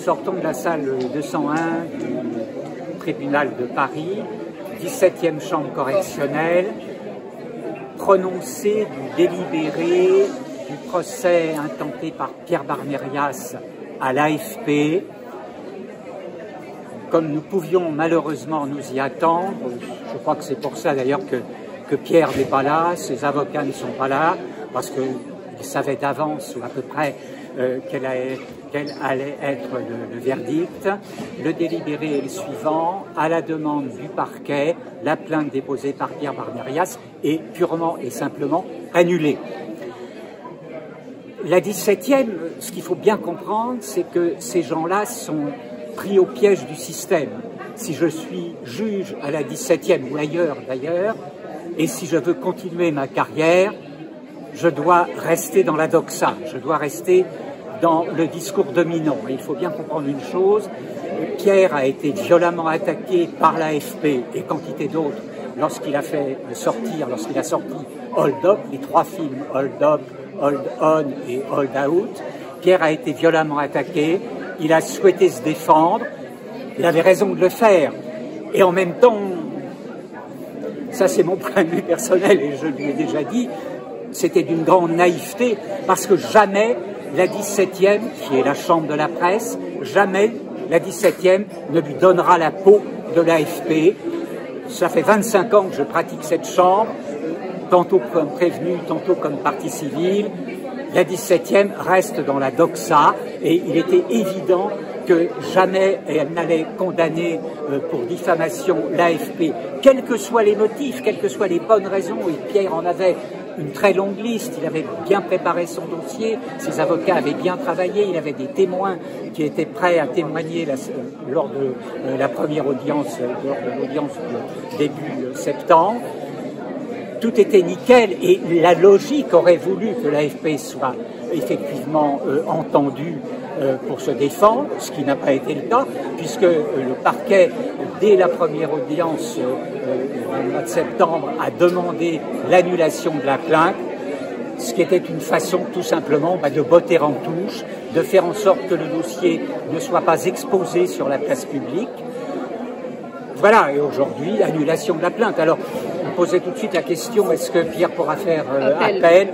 sortons de la salle 201 du tribunal de Paris, 17e chambre correctionnelle, prononcé du délibéré du procès intenté par Pierre Barnérias à l'AFP. Comme nous pouvions malheureusement nous y attendre, je crois que c'est pour ça d'ailleurs que Pierre n'est pas là, ses avocats ne sont pas là, parce qu'ils savaient d'avance, ou à peu près, quel allait être le verdict. Le délibéré est le suivant: à la demande du parquet, la plainte déposée par Pierre Barnérias est purement et simplement annulée. La 17e, ce qu'il faut bien comprendre, c'est que ces gens-là sont pris au piège du système. Si je suis juge à la 17e ou ailleurs d'ailleurs, et si je veux continuer ma carrière, je dois rester dans la doxa, je dois rester dans le discours dominant. Et il faut bien comprendre une chose: Pierre a été violemment attaqué par l'AFP et quantité d'autres lorsqu'il a sorti Hold Up, les 3 films Hold Up, Hold On et Hold Out. Pierre a été violemment attaqué, il a souhaité se défendre, il avait raison de le faire. Et en même temps, ça c'est mon point de vue personnel et je lui ai déjà dit, c'était d'une grande naïveté, parce que jamais la 17e, qui est la chambre de la presse, jamais la 17e ne lui donnera la peau de l'AFP. Ça fait 25 ans que je pratique cette chambre, tantôt comme prévenu, tantôt comme partie civile. La 17e reste dans la doxa et il était évident que jamais elle n'allait condamner pour diffamation l'AFP, quels que soient les motifs, quelles que soient les bonnes raisons. Et Pierre en avait une très longue liste, il avait bien préparé son dossier, ses avocats avaient bien travaillé, il avait des témoins qui étaient prêts à témoigner lors de la première audience, lors de l'audience du début septembre. Tout était nickel et la logique aurait voulu que l'AFP soit effectivement entendue pour se défendre, ce qui n'a pas été le cas, puisque le parquet, dès la première audience du mois de septembre, a demandé l'annulation de la plainte, ce qui était une façon tout simplement de botter en touche, de faire en sorte que le dossier ne soit pas exposé sur la place publique. Voilà, et aujourd'hui, annulation de la plainte. Alors, on posait tout de suite la question, est-ce que Pierre pourra faire appel?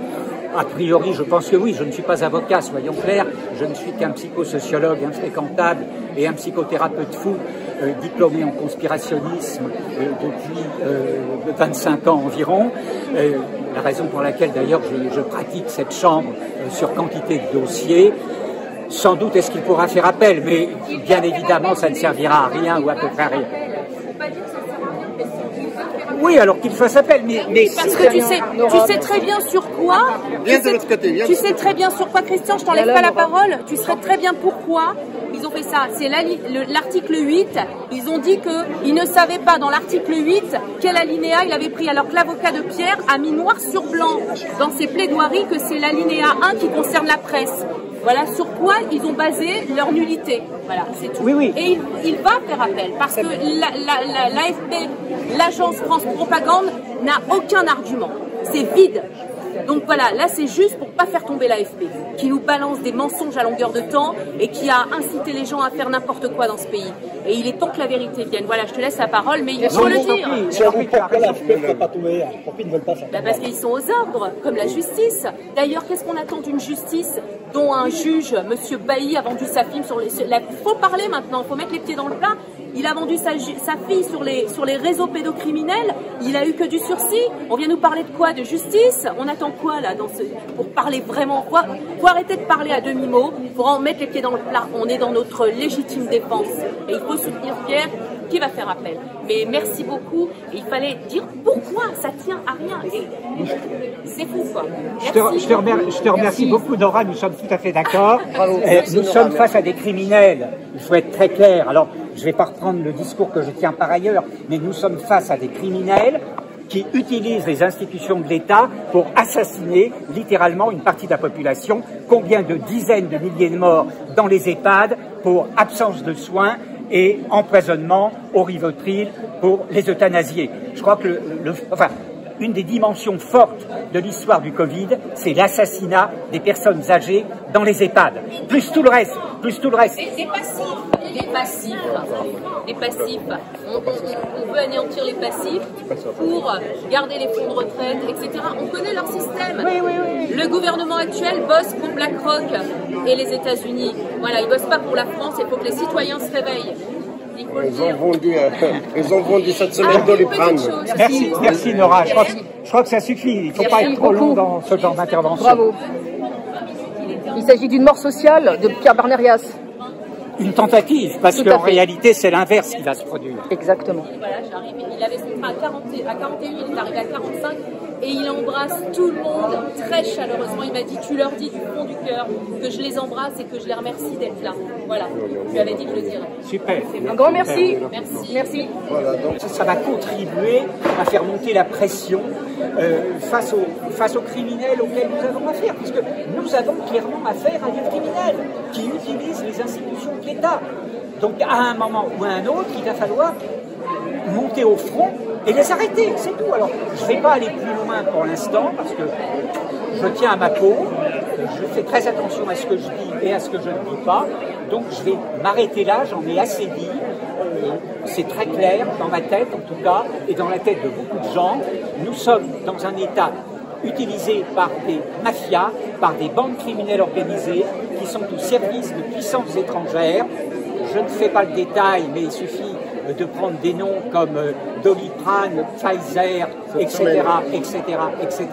A priori, je pense que oui. Je ne suis pas avocat, soyons clairs. Je ne suis qu'un psychosociologue infréquentable et un psychothérapeute fou, diplômé en conspirationnisme depuis 25 ans environ. La raison pour laquelle, d'ailleurs, je pratique cette chambre sur quantité de dossiers. Sans doute, est-ce qu'il pourra faire appel? Mais bien évidemment, ça ne servira à rien ou à peu près à rien. Oui, alors qu'il fasse appel, mais parce que tu sais très bien sur quoi. Tu sais très bien sur quoi, Christian. Je t'enlève pas la parole. Tu sais très bien pourquoi ils ont fait ça. C'est l'article 8. Ils ont dit qu'ils ne savaient pas dans l'article 8 quel alinéa il avait pris. Alors que l'avocat de Pierre a mis noir sur blanc dans ses plaidoiries que c'est l'alinéa 1 qui concerne la presse. Voilà sur quoi ils ont basé leur nullité. Voilà, c'est tout. Oui, oui. Et il va faire appel parce que l'AFP, l'agence France Propagande, n'a aucun argument. C'est vide. Donc voilà, là c'est juste pour pas faire tomber l'AFP, qui nous balance des mensonges à longueur de temps et qui a incité les gens à faire n'importe quoi dans ce pays. Et il est temps que la vérité vienne. Voilà, je te laisse la parole, mais il faut le dire. Pourquoi l'AFP ne fait pas tomber? Pourquoi ils ne veulent pas ça? Parce qu'ils sont aux ordres, comme la justice. D'ailleurs, qu'est-ce qu'on attend d'une justice dont un juge, M. Bailly, a vendu sa fille faut parler maintenant, faut mettre les pieds dans le plat. Il a vendu sa fille sur les réseaux pédocriminels. Il a eu que du sursis. On vient nous parler de quoi? De justice? On attend quoi là pour parler vraiment? Faut arrêter de parler à demi-mot. Faut en mettre les pieds dans le plat. On est dans notre légitime défense et il faut soutenir Pierre qui va faire appel. Mais merci beaucoup. Et il fallait dire pourquoi ça tient à rien. C'est fou quoi. Je te remercie beaucoup, Nora. Nous sommes tout à fait d'accord. Nous sommes face à des criminels. Il faut être très clair. Alors, je ne vais pas reprendre le discours que je tiens par ailleurs, mais nous sommes face à des criminels qui utilisent les institutions de l'État pour assassiner littéralement une partie de la population. Combien de dizaines de milliers de morts dans les EHPAD pour absence de soins et empoisonnement au Rivotril pour les euthanasier. Je crois que une des dimensions fortes de l'histoire du Covid, c'est l'assassinat des personnes âgées dans les EHPAD. Plus tout le reste, plus tout le reste. Les passifs. On veut anéantir les passifs pour garder les fonds de retraite, etc. On connaît leur système. Oui. Le gouvernement actuel bosse pour BlackRock et les États-Unis. Voilà, ils bossent pas pour la France, il faut que les citoyens se réveillent. Ils ont vendu cette semaine Doliprane. Merci Nora, je crois que ça suffit. Il ne faut pas être trop long dans ce genre d'intervention. Bravo. Il s'agit d'une mort sociale de Pierre Barnérias. Une tentative, parce qu'en réalité, c'est l'inverse qui va se produire. Exactement. Voilà, j'arrive. Il avait son train à 41, il est arrivé à 45 et il embrasse tout le monde très chaleureusement. Il m'a dit, tu leur dis du fond du cœur que je les embrasse et que je les remercie d'être là. Voilà, je lui avais dit que je le dirais. Super. Un grand merci. Merci. Voilà, donc Ça va contribuer à faire monter la pression face aux criminels auxquels nous avons affaire, puisque nous avons clairement affaire à des criminels qui utilisent les institutions de l'État. Donc à un moment ou à un autre, il va falloir monter au front et les arrêter, c'est tout. Alors je ne vais pas aller plus loin pour l'instant, parce que je tiens à ma peau, je fais très attention à ce que je dis et à ce que je ne dis pas, donc je vais m'arrêter là, j'en ai assez dit. C'est très clair dans ma tête en tout cas, et dans la tête de beaucoup de gens. Nous sommes dans un État utilisé par des mafias, par des bandes criminelles organisées qui sont au service de puissances étrangères. Je ne fais pas le détail, mais il suffit de prendre des noms comme Doliprane, Pfizer, etc., etc.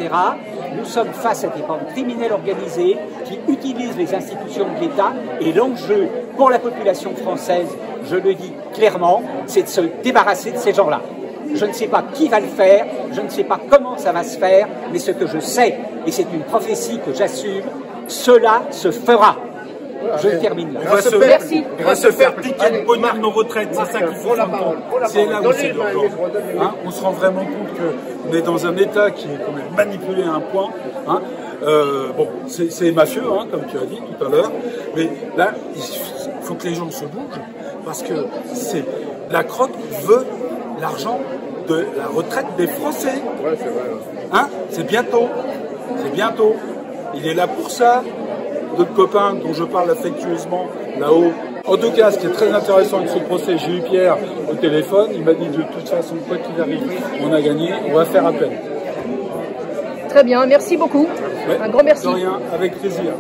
Nous sommes face à des bandes criminelles organisées qui utilisent les institutions de l'État, et l'enjeu pour la population française, je le dis clairement, c'est de se débarrasser de ces gens-là. Je ne sais pas qui va le faire, je ne sais pas comment ça va se faire, mais ce que je sais, et c'est une prophétie que j'assume, cela se fera. Je termine là. Il va se faire piquer le pognon de nos retraites, c'est ça qu'il faut comprendre. C'est là où c'est l'urgence. On se rend vraiment compte qu'on est dans un État qui est quand même manipulé à un point. Bon, c'est mafieux, comme tu as dit tout à l'heure, mais là, il faut que les gens se bougent, parce que BlackRock veut l'argent de la retraite des Français. ouais, c'est vrai. C'est bientôt. Il est là pour ça. D'autres copains dont je parle affectueusement là-haut. En tout cas, ce qui est très intéressant avec ce procès, j'ai eu Pierre au téléphone, il m'a dit de toute façon, quoi qu'il arrive, on a gagné, on va faire appel. Très bien, merci beaucoup. Ouais, un grand merci. De rien, avec plaisir.